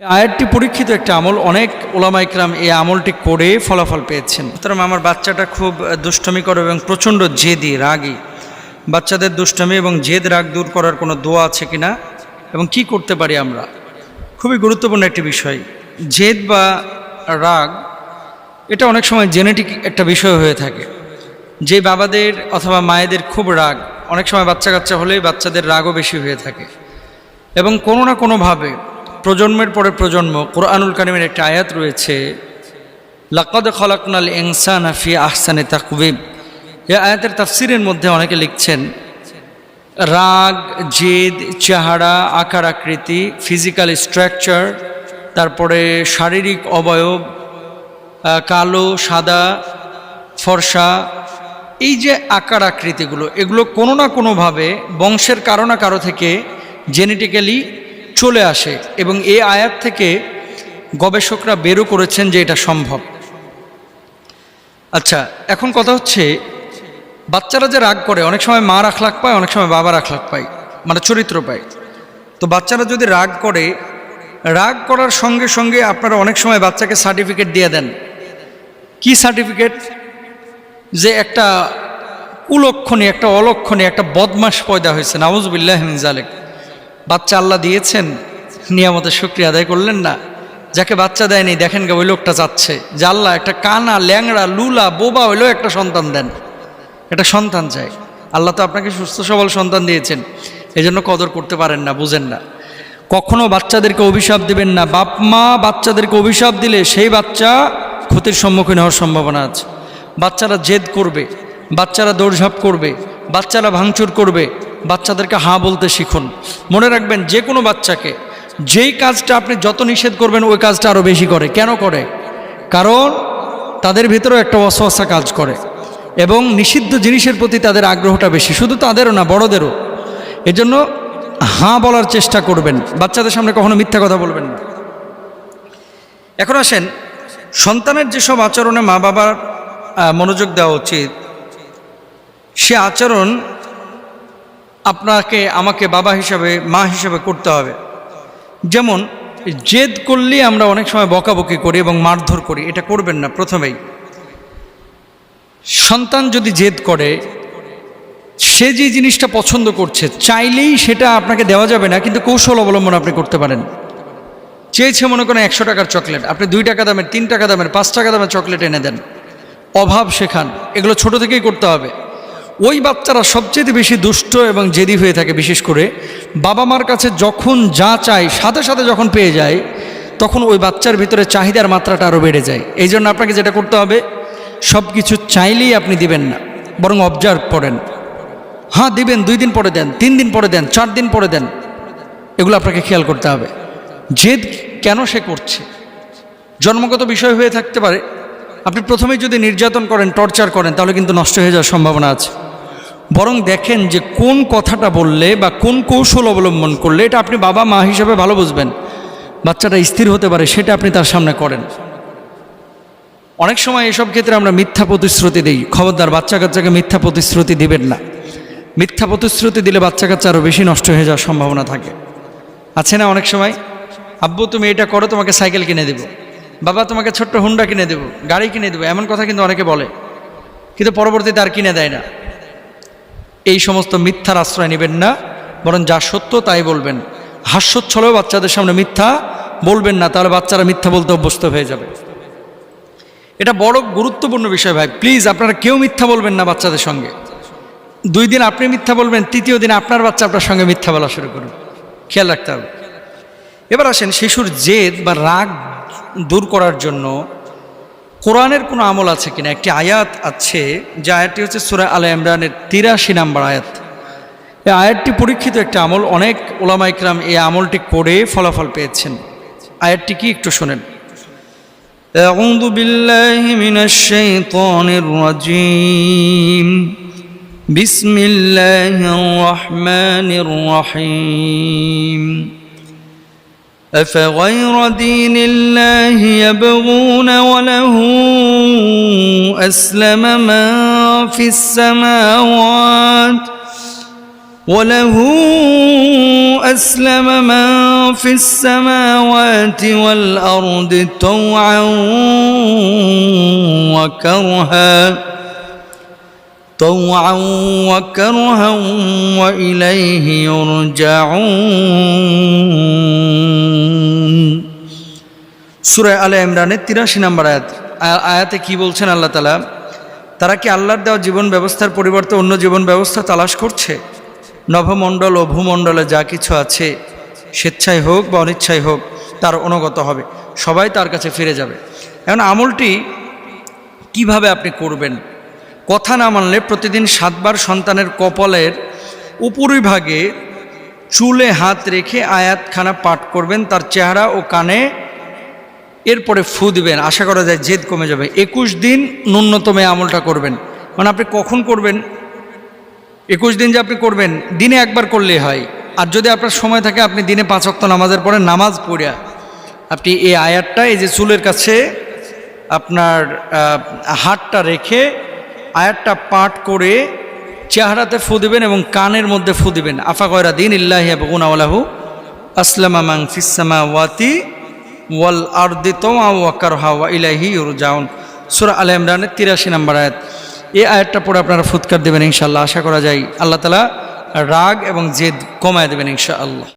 আয়াতটি পরীক্ষিত একটা আমল। অনেক ওলামা ইকরাম এই আমলটি করে ফলাফল পেয়েছেন। সুতরাং আমার বাচ্চাটা খুব দুষ্টমি করে এবং প্রচণ্ড জেদি, রাগী। বাচ্চাদের দুষ্টমি এবং জেদ রাগ দূর করার কোনো দোয়া আছে কিনা এবং কি করতে পারি আমরা, খুবই গুরুত্বপূর্ণ একটি বিষয়। জেদ বা রাগ এটা অনেক সময় জেনেটিক একটা বিষয় হয়ে থাকে। যে বাবাদের অথবা মায়েদের খুব রাগ, অনেক সময় বাচ্চা কাচ্চা হলেই বাচ্চাদের রাগও বেশি হয়ে থাকে এবং কোনো না কোনোভাবে প্রজন্মের পরে প্রজন্ম। কোরআনুল কারীমের একটা আয়াত রয়েছে, লাকাদ খালাকনাল ইনসানা ফি আহসানি তাকওয়িম। এই আয়াতের তাফসিরের মধ্যে অনেকে লিখছেন রাগ, জেদ, চেহারা, আকার আকৃতি, ফিজিক্যাল স্ট্রাকচার, তারপরে শারীরিক অবয়ব, কালো, সাদা, ফর্সা, এই যে আকার আকৃতিগুলো, এগুলো কোনো না কোনোভাবে বংশের কারো না কারো থেকে জেনেটিক্যালি চলে আসে এবং এই আয়াত থেকে গবেষকরা বেরও করেছেন যে এটা সম্ভব। আচ্ছা, এখন কথা হচ্ছে বাচ্চারা যে রাগ করে, অনেক সময় মার আখলাক পায়, অনেক সময় বাবার আখলাক পায়, মানে চরিত্র পায়। তো বাচ্চারা যদি রাগ করে, রাগ করার সঙ্গে সঙ্গে আপনারা অনেক সময় বাচ্চাকে সার্টিফিকেট দিয়ে দেন। কি সার্টিফিকেট? যে একটা কুলক্ষণী, একটা অলক্ষণী, একটা বদমাশ পয়দা হয়েছে, নাউযুবিল্লাহি মিন যালিক। বাচ্চা আল্লাহ দিয়েছেন, নিয়ামতের শুকরিয়া আদায় করলেন না। যাকে বাচ্চা দেয়নি, দেখেন গে ওই লোকটা চাচ্ছে যে আল্লাহ একটা কানা, ল্যাংড়া, লুলা, বোবা হইলেও একটা সন্তান দেন, একটা সন্তান চাই। আল্লাহ তো আপনাকে সুস্থ সবল সন্তান দিয়েছেন, এই জন্য কদর করতে পারেন না, বুঝেন না। কখনো বাচ্চাদেরকে অভিশাপ দিবেন না। বাপ মা বাচ্চাদেরকে অভিশাপ দিলে সেই বাচ্চা ক্ষতির সম্মুখীন হওয়ার সম্ভাবনা আছে। বাচ্চারা জেদ করবে, বাচ্চারা দৌড়ঝাঁপ করবে, বাচ্চারা ভাঙচুর করবে। বাচ্চাদেরকে হাঁ বলতে শিখুন। মনে রাখবেন, যে কোনো বাচ্চাকে যেই কাজটা আপনি যত নিষেধ করবেন ওই কাজটা আরও বেশি করে। কেন করে? কারণ তাদের ভিতরেও একটা ওয়াসওয়াসা কাজ করে এবং নিষিদ্ধ জিনিসের প্রতি তাদের আগ্রহটা বেশি, শুধু তাদেরও না, বড়দেরও। এজন্য হাঁ বলার চেষ্টা করবেন, বাচ্চাদের সামনে কখনো মিথ্যা কথা বলবেন না। এখন আসেন, সন্তানের যেসব আচরণে মা বাবার মনোযোগ দেওয়া উচিত, সে আচরণ আপনাকে আমাকে বাবা হিসাবে, মা হিসাবে করতে হবে। যেমন জেদ করলেই আমরা অনেক সময় বকাবকি করি এবং মারধর করি, এটা করবেন না। প্রথমেই সন্তান যদি জেদ করে, সে যে জিনিসটা পছন্দ করছে, চাইলেই সেটা আপনাকে দেওয়া যাবে না, কিন্তু কৌশল অবলম্বন আপনি করতে পারেন। চেয়েছে মনে করেন 100 টাকার চকলেট, আপনি 2 টাকা দামের, 3 টাকা দামের, 5 টাকা দামের চকলেট এনে দেন। অভাব শেখান, এগুলো ছোট থেকেই করতে হবে। ওই বাচ্চারা সবচেয়ে বেশি দুষ্ট এবং জেদি হয়ে থাকে, বিশেষ করে বাবা মার কাছে যখন যা চায় সাথে সাথে যখন পেয়ে যায়, তখন ওই বাচ্চার ভিতরে চাহিদার মাত্রাটা আরও বেড়ে যায়। এই জন্য আপনাকে যেটা করতে হবে, সব কিছু চাইলেই আপনি দিবেন না, বরং অবজার্ভ করেন। হ্যাঁ দিবেন, 2 দিন পরে দেন, 3 দিন পরে দেন, 4 দিন পরে দেন, এগুলো আপনাকে খেয়াল করতে হবে। জেদ কেন সে করছে, জন্মগত বিষয় হয়ে থাকতে পারে। আপনি প্রথমেই যদি নির্যাতন করেন, টর্চার করেন, তাহলে কিন্তু নষ্ট হয়ে যাওয়ার সম্ভাবনা আছে। বরং দেখেন যে কোন কথাটা বললে বা কোন কৌশল অবলম্বন করলে এটা আপনি বাবা মা হিসেবে ভালো বুঝবেন, বাচ্চাটা স্থির হতে পারে, সেটা আপনি তার সামনে করেন। অনেক সময় এসব ক্ষেত্রে আমরা মিথ্যা প্রতিশ্রুতি দিই। খবরদার, বাচ্চা কাচ্চাকে মিথ্যা প্রতিশ্রুতি দিবেন না। মিথ্যা প্রতিশ্রুতি দিলে বাচ্চা কাচ্চা আরও বেশি নষ্ট হয়ে যাওয়ার সম্ভাবনা থাকে। আছে না অনেক সময়, আব্বু তুমি এটা করো, তোমাকে সাইকেল কিনে দেবো, বাবা তোমাকে ছোট্ট হুন্ডা কিনে দেবো, গাড়ি কিনে দেবো, এমন কথা কিন্তু অনেকে বলে, কিন্তু পরবর্তীতে আর কিনে দেয় না। এই সমস্ত মিথ্যার আশ্রয় নেবেন না, বরং যা সত্য তাই বলবেন। হাস্যোচ্ছলেও বাচ্চাদের সামনে মিথ্যা বলবেন না, তাহলে বাচ্চারা মিথ্যা বলতে অভ্যস্ত হয়ে যাবে। এটা বড় গুরুত্বপূর্ণ বিষয় ভাই। প্লিজ আপনারা কেউ মিথ্যা বলবেন না বাচ্চাদের সঙ্গে। 2 দিন আপনি মিথ্যা বলবেন, 3য় দিন আপনার বাচ্চা আপনার সঙ্গে মিথ্যা বলা শুরু করবে, খেয়াল রাখতে হবে। এবার আসেন, শিশুর জেদ বা রাগ দূর করার জন্য কোরআনের কোনো আমল আছে কিনা। একটি আয়াত আছে, যে আয়াতটি হচ্ছে সূরা আলে ইমরানের 83 নম্বর আয়াত। এই আয়াতটি পরীক্ষিত একটা আমল। অনেক ওলামা ইকরাম এই আমলটি করে ফলাফল পেয়েছেন। আয়াতটি কি একটু শোনেন। আউযু বিল্লাহি মিনাশ শাইতানির রাজীম, বিসমিল্লাহির রহমানির রহিম। أفغير دين الله يبغون وله أسلم من في السماوات وله أسلم من في السماوات والأرض طوعا وكرها وإليه يرجعون সূরা আলে ইমরানের 83 নম্বর আয়াতে কি বলছেন আল্লাহ তাআলা? তারা কি আল্লাহর দেওয়া জীবন ব্যবস্থার পরিবর্তে অন্য জীবন ব্যবস্থা তালাশ করছে? নভমণ্ডল ও ভূমণ্ডলে যা কিছু আছে, স্বেচ্ছায় হোক বা অনিচ্ছায় হোক, তার অনুগত হবে, সবাই তার কাছে ফিরে যাবে। এখন আমলটি কিভাবে আপনি করবেন? কথা না মানলে প্রতিদিন 7 বার সন্তানের কপালের উপরিভাগে চুলে হাত রেখে আয়াতখানা পাঠ করবেন, তার চেহারা ও কানে, এরপরে ফু দিবেন। আশা করা যায় জেদ কমে যাবে। 21 দিন ন্যূনতম আমলটা করবেন। মানে আপনি কখন করবেন? 21 দিন যে আপনি করবেন, দিনে একবার করলেই হয়। আর যদি আপনার সময় থাকে, আপনি দিনে 5 ওয়াক্ত নামাজের পরে নামাজ পড়িয়া আপনি এই আয়াতটা, এই যে চুলের কাছে আপনার হাতটা রেখে আয়াতটা পাঠ করে চেহারাতে ফু দিবেন এবং কানের মধ্যে ফু দিবেন। আফা গয়রা দিন ইল্লাহি ইয়াবগুনা ওয়ালাহু আসলামা মান ফিস সামাওয়াতি ওয়াল আরদি তাওআন ওয়া কারহা ওয়া ইলাইহি ইউরজাউন। সূরা আলে ইমরানের 83 নম্বর আয়াত। এই আয়াতটা পড়ে আপনারা ফুৎকার দেবেন ইনশাআল্লাহ। আশা করা যায় আল্লাহ তাআলা রাগ এবং জেদ কমায় দেবেন ইনশাআল্লাহ।